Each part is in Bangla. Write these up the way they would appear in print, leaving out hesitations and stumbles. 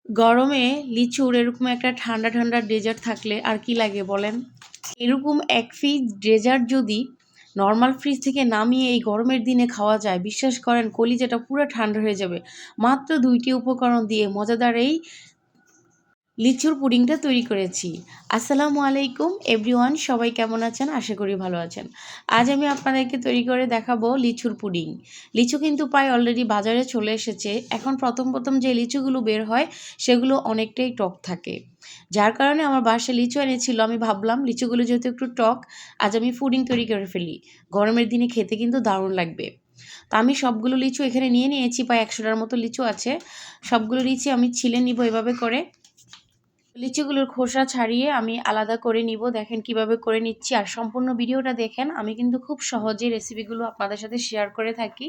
গরমে লিচুর এরকম একটা ঠান্ডা ঠান্ডা ডেজার্ট থাকলে আর কি লাগে বলেন। এরকম এক ফ্রিজ ডেজার্ট যদি নর্মাল ফ্রিজ থেকে নামিয়ে এই গরমের দিনে খাওয়া যায়, বিশ্বাস করেন কলিজাটা পুরো ঠান্ডা হয়ে যাবে। মাত্র ২টি উপকরণ দিয়ে মজাদার এই লিচুর পুডিংটা তৈরি করেছি। আসসালামু আলাইকুম এভরিওয়ান, সবাই কেমন আছেন? আশা করি ভালো আছেন। আজ আমি আপনাদেরকে তৈরি করে দেখাবো লিচুর পুডিং। লিচু কিন্তু প্রায় অলরেডি বাজারে চলে এসেছে। এখন প্রথম যে লিচুগুলো বের হয় সেগুলো অনেকটাই টক থাকে, যার কারণে আমার বাসায় লিচু এনেছিল। আমি ভাবলাম লিচুগুলো যেহেতু একটু টক, আজ আমি পুডিং তৈরি করে ফেলি। গরমের দিনে খেতে কিন্তু দারুণ লাগবে। তো আমি সবগুলো লিচু এখানে নিয়ে নিয়েছি, প্রায় ১০০টার মতো লিচু আছে। সবগুলো লিচি আমি ছিলে নিব এভাবে করে। লিচুগুলোর খোসা ছাড়িয়ে আমি আলাদা করে নিব। দেখেন কিভাবে করে নিচ্ছি, আর সম্পূর্ণ ভিডিওটা দেখেন। আমি কিন্তু খুব সহজে রেসিপিগুলো আপনাদের সাথে শেয়ার করে থাকি।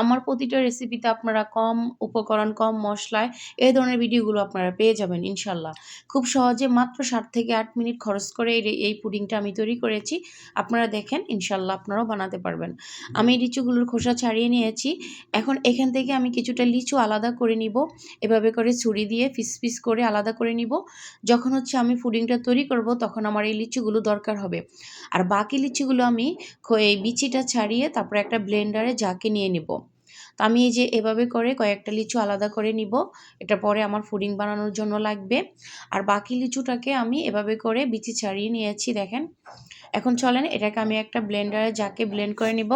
আমার প্রতিটা রেসিপিতে আপনারা কম উপকরণ, কম মশলায় এই ধরনের ভিডিওগুলো আপনারা পেয়ে যাবেন ইনশাল্লাহ। খুব সহজে মাত্র ৭ থেকে ৮ মিনিট খরচ করে এই পুডিংটা আমি তৈরি করেছি। আপনারা দেখেন, ইনশাল্লাহ আপনারাও বানাতে পারবেন। আমি লিচুগুলোর খোসা ছাড়িয়ে নিয়েছি। এখন এখান থেকে আমি কিছুটা লিচু আলাদা করে নিব। এভাবে করে ছুরি দিয়ে পিস পিস করে আলাদা করে নিব। যখন আমি পুডিংটা তৈরি করব তখন আমার এই লিচুগুলো দরকার হবে। আর বাকি লিচুগুলো আমি এই বিচিটা ছাড়িয়ে তারপরে একটা ব্লেন্ডারে জাকে নিয়ে নিব। তো আমি এই যে এভাবে করে কয়েকটা লিচু আলাদা করে নিব। এটা পরে আমার পুডিং বানানোর জন্য লাগবে। আর বাকি লিচুটাকে আমি এভাবে করে বিচি ছাড়িয়ে নিয়েছি দেখেন। এখন চলেন এটাকে আমি একটা ব্লেন্ডারে জাকে ব্লেন্ড করে নিব।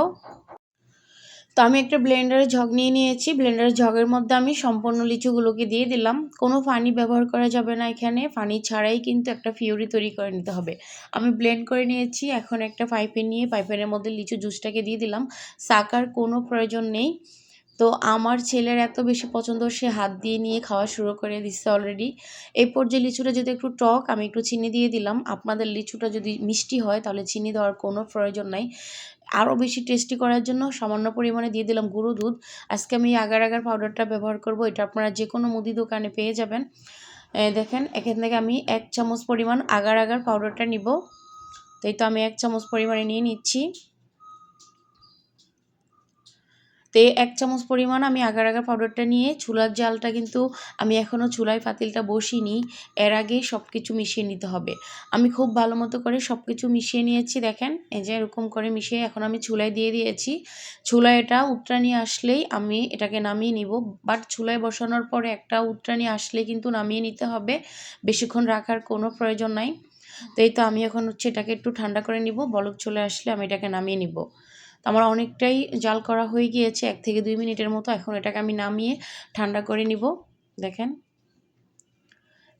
তো আমি একটা ব্লেন্ডারের জগ নিয়ে নিয়েছি। ব্লেন্ডারের জগের মধ্যে আমি সম্পূর্ণ লিচুগুলোকে দিয়ে দিলাম। কোনো পানি ব্যবহার করা যাবে না এখানে। পানি ছাড়াই কিন্তু একটা পিউরি তৈরি করে নিতে হবে। আমি ব্লেন্ড করে নিয়েছি। এখন একটা পাইপে নিয়ে পাইপের মধ্যে লিচু জুসটাকে দিয়ে দিলাম। ছাঁকার কোনো প্রয়োজন নেই। তো আমার ছেলের এত বেশি পছন্দ, সে হাত দিয়ে নিয়ে খাওয়া শুরু করে দিচ্ছে অলরেডি। এরপর যে লিচুটা যদি একটু টক, আমি একটু চিনি দিয়ে দিলাম। আপনাদের লিচুটা যদি মিষ্টি হয় তাহলে চিনি দেওয়ার কোনো প্রয়োজন নাই। আরও বেশি টেস্টি করার জন্য সামান্য পরিমাণে দিয়ে দিলাম গুঁড়ো দুধ। আজকে আমি আগার আগার পাউডারটা ব্যবহার করব। এটা আপনারা যে কোনো মুদি দোকানে পেয়ে যাবেন। দেখেন এখান থেকে আমি ১ চামচ পরিমাণ আগার আগার পাউডারটা নিব। তো এই তো আমি ১ চামচ পরিমাণে নিয়ে নিচ্ছি। তো ১ চামচ পরিমাণ আমি আগার আগার পাউডারটা নিয়ে চুলার জালটা কিন্তু আমি এখনও চুলায় পাতিলটা বসিনি। এর আগেই সব কিছু মিশিয়ে নিতে হবে। আমি খুব ভালো মতো করে সব কিছু মিশিয়ে নিয়েছি দেখেন। এই যে এরকম করে মিশিয়ে এখন আমি চুলায় দিয়ে দিয়েছি। চুলায় এটা উতরানি আসলেই আমি এটাকে নামিয়ে নিব। বাট চুলায় বসানোর পরে একটা উতরানি আসলে কিন্তু নামিয়ে নিতে হবে। বেশিক্ষণ রাখার কোনো প্রয়োজন নাই। তো এই তো আমি এখন এটাকে একটু ঠান্ডা করে নিব। বলক চলে আসলে আমি এটাকে নামিয়ে নিব। আমার অনেকটাই জাল করা হয়ে গিয়েছে, ১ থেকে ২ মিনিটের মতো। এখন এটাকে আমি নামিয়ে ঠান্ডা করে নিব। দেখেন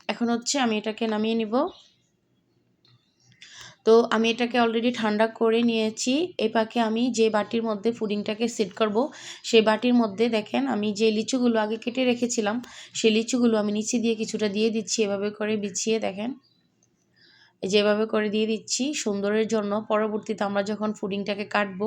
এখন আমি এটাকে নামিয়ে নিব। তো আমি এটাকে অলরেডি ঠান্ডা করে নিয়েছি। এই পাকে আমি যে বাটির মধ্যে পুডিংটাকে সেট করব, সেই বাটির মধ্যে দেখেন আমি যে লিচুগুলো আগে কেটে রেখেছিলাম, সেই লিচুগুলো আমি নিচে দিয়ে কিছুটা দিয়ে দিচ্ছি এভাবে করে বিছিয়ে। দেখেন যেভাবে করে দিয়ে দিচ্ছি সুন্দরের জন্য। পরবর্তীতে আমরা যখন পুডিংটাকে কাটবো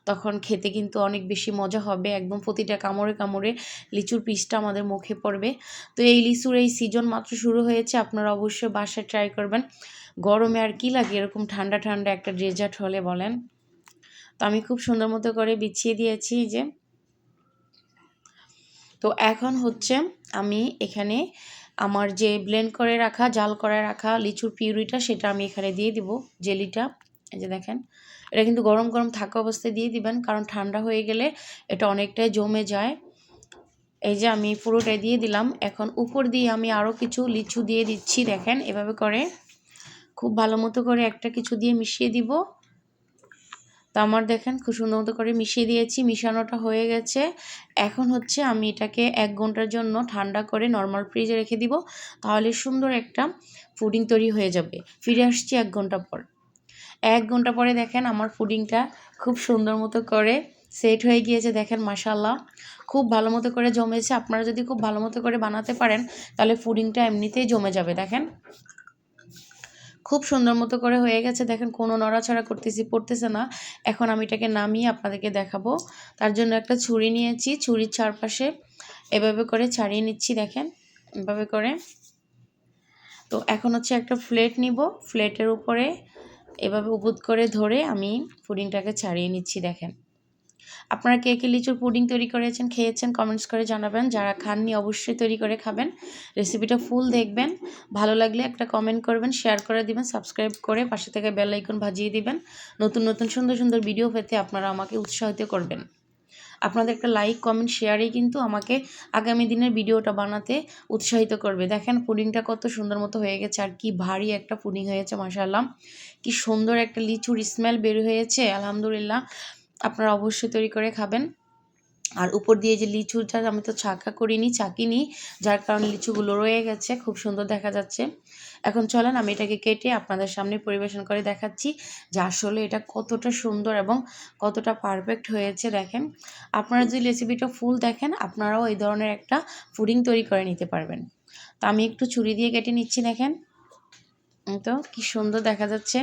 তখন খেতে কিন্তু অনেক বেশি মজা হবে। একদম প্রতিটা কামড়ে কামড়ে লিচুর পিসটা আমাদের মুখে পড়বে। তো এই লিচুর এই সিজন মাত্র শুরু হয়েছে। আপনারা অবশ্যই বাসায় ট্রাই করবেন। গরমে আর কি লাগে এরকম ঠান্ডা ঠান্ডা একটা ডেজার্ট হলে বলেন। তো আমি খুব সুন্দর মতো করে বিছিয়ে দিয়েছি যে। তো এখন আমি এখানে আমার যে ব্লেন্ড করে রাখা, জাল করে রাখা লিচুর পিউরিটা সেটা আমি এখানে দিয়ে দিব। জেলিটা এই যে দেখেন, এটা কিন্তু গরম গরম থাকা অবস্থায় দিয়ে দিবেন, কারণ ঠান্ডা হয়ে গেলে এটা অনেকটাই জমে যায়। এই যে আমি পুরোটাই দিয়ে দিলাম। এখন উপর দিয়ে আমি আরও কিছু লিচু দিয়ে দিচ্ছি। দেখেন এভাবে করে খুব ভালো মতো করে একটা কিছু দিয়ে মিশিয়ে দিব। তো আমার দেখেন খুব সুন্দর মতো করে মিশিয়ে দিয়েছি। মিশানোটা হয়ে গেছে। এখন আমি এটাকে ১ ঘন্টার জন্য ঠান্ডা করে নর্মাল ফ্রিজে রেখে দিব। তাহলে সুন্দর একটা পুডিং তৈরি হয়ে যাবে। ফিরে আসছি ১ ঘন্টা পর। ১ ঘন্টা পরে দেখেন আমার পুডিংটা খুব সুন্দর মতো করে সেট হয়ে গিয়েছে। দেখেন মাশাআল্লাহ খুব ভালো মতো করে জমেছে। আপনারা যদি খুব ভালো মতো করে বানাতে পারেন তাহলে পুডিংটা এমনিতেই জমে যাবে। দেখেন খুব সুন্দর মতো করে হয়ে গেছে। দেখেন কোনো নড়াচড়া পড়তেছে না। এখন আমি এটাকে নামিয়ে আপনাদেরকে দেখাবো। তার জন্য একটা ছুরি নিয়েছি। ছুরির চারপাশে এভাবে করে ছাড়িয়ে নিচ্ছি। দেখেন এভাবে করে। তো এখন একটা প্লেট নিব। প্লেটের উপরে এভাবে উবুত করে ধরে আমি পুডিংটাকে ছাড়িয়ে নিচ্ছি। দেখেন আপনারা কে কে লিচুর পুডিং তৈরি করেছেন, খেয়েছেন কমেন্টস করে জানাবেন। যারা খাননি অবশ্যই তৈরি করে খাবেন। রেসিপিটা ফুল দেখবেন, ভালো লাগলে একটা কমেন্ট করবেন, শেয়ার করে দিবেন, সাবস্ক্রাইব করে পাশে থেকে বেল আইকন বাজিয়ে দিবেন। নতুন নতুন সুন্দর সুন্দর ভিডিও পেতে আপনারা আমাকে উৎসাহিত করবেন। আপনাদের একটা লাইক কমেন্ট শেয়ারেই কিন্তু আমাকে আগামী দিনের ভিডিওটা বানাতে উৎসাহিত করবে। দেখেন পুডিংটা কত সুন্দর মতো হয়ে গেছে, আর কি ভারী একটা পুডিং হয়েছে মাশাআল্লাহ। কি সুন্দর একটা লিচুর স্মেল বের হয়েছে, আলহামদুলিল্লাহ। আপনারা অবশ্যই তৈরি করে খাবেন। আর উপর দিয়ে যে লিচুটা আমি তো চাকিনি, যার কারণে লিচুগুলো রয়ে গেছে, খুব সুন্দর দেখা যাচ্ছে। এখন চলেন আমি এটাকে কেটে আপনাদের সামনে পরিবেশন করে দেখাচ্ছি যে আসলে এটা কতটা সুন্দর এবং কতটা পারফেক্ট হয়েছে। দেখেন, আপনারা যদি রেসিপিটা ফুল দেখেন আপনারাও এই ধরনের একটা পুডিং তৈরি করে নিতে পারবেন। তো আমি একটু ছুরি দিয়ে কেটে নিচ্ছি। দেখেন তো কি সুন্দর দেখা যাচ্ছে।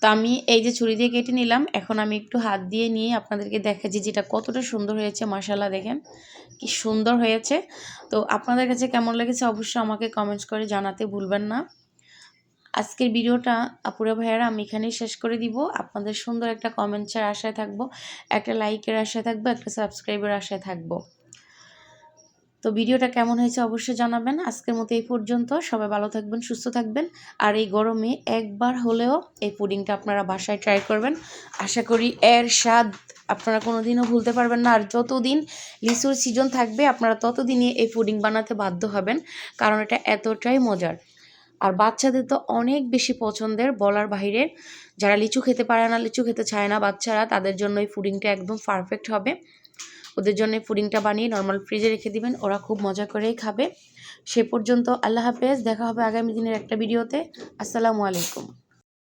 তো আমি এই যে ছুরি দিয়ে কেটে নিলাম, এখন আমি একটু হাত দিয়ে নিয়ে আপনাদেরকে দেখাচ্ছি যেটা কতটা সুন্দর হয়েছে। মাশাআল্লাহ, দেখেন কি সুন্দর হয়েছে। তো আপনাদের কাছে কেমন লেগেছে অবশ্যই আমাকে কমেন্টস করে জানাতে ভুলবেন না। আজকের ভিডিওটা আপুরা ভাইয়ারা আমি এখানেই শেষ করে দিব। আপনাদের সুন্দর একটা কমেন্টসের আশায় থাকবো, একটা লাইকের আশায় থাকবো, একটা সাবস্ক্রাইবের আশায় থাকবো। তো ভিডিওটা কেমন হয়েছে অবশ্যই জানাবেন। আজকের মতো এই পর্যন্ত। সবাই ভালো থাকবেন, সুস্থ থাকবেন। আর এই গরমে একবার হলেও এই পুডিংটা আপনারা বাসায় ট্রাই করবেন। আশা করি এর স্বাদ আপনারা কোনোদিনও ভুলতে পারবেন না। আর যতদিন লিচুর সিজন থাকবে আপনারা ততদিনই এই পুডিং বানাতে বাধ্য হবেন, কারণ এটা এতটাই মজার। আর বাচ্চাদের তো অনেক বেশি পছন্দের, বলার বাইরে। যারা লিচু খেতে পারে না, লিচু খেতে চায় না বাচ্চারা, তাদের জন্য এই পুডিংটা একদম পারফেক্ট হবে। ওদের জন্য পুডিংটা বানিয়ে নর্মাল ফ্রিজে রেখে দিবেন, ওরা খুব মজা করেই খাবে। সে পর্যন্ত আল্লাহ হাফেজ, দেখা হবে আগামী দিনের একটা ভিডিওতে। আসসালামু আলাইকুম।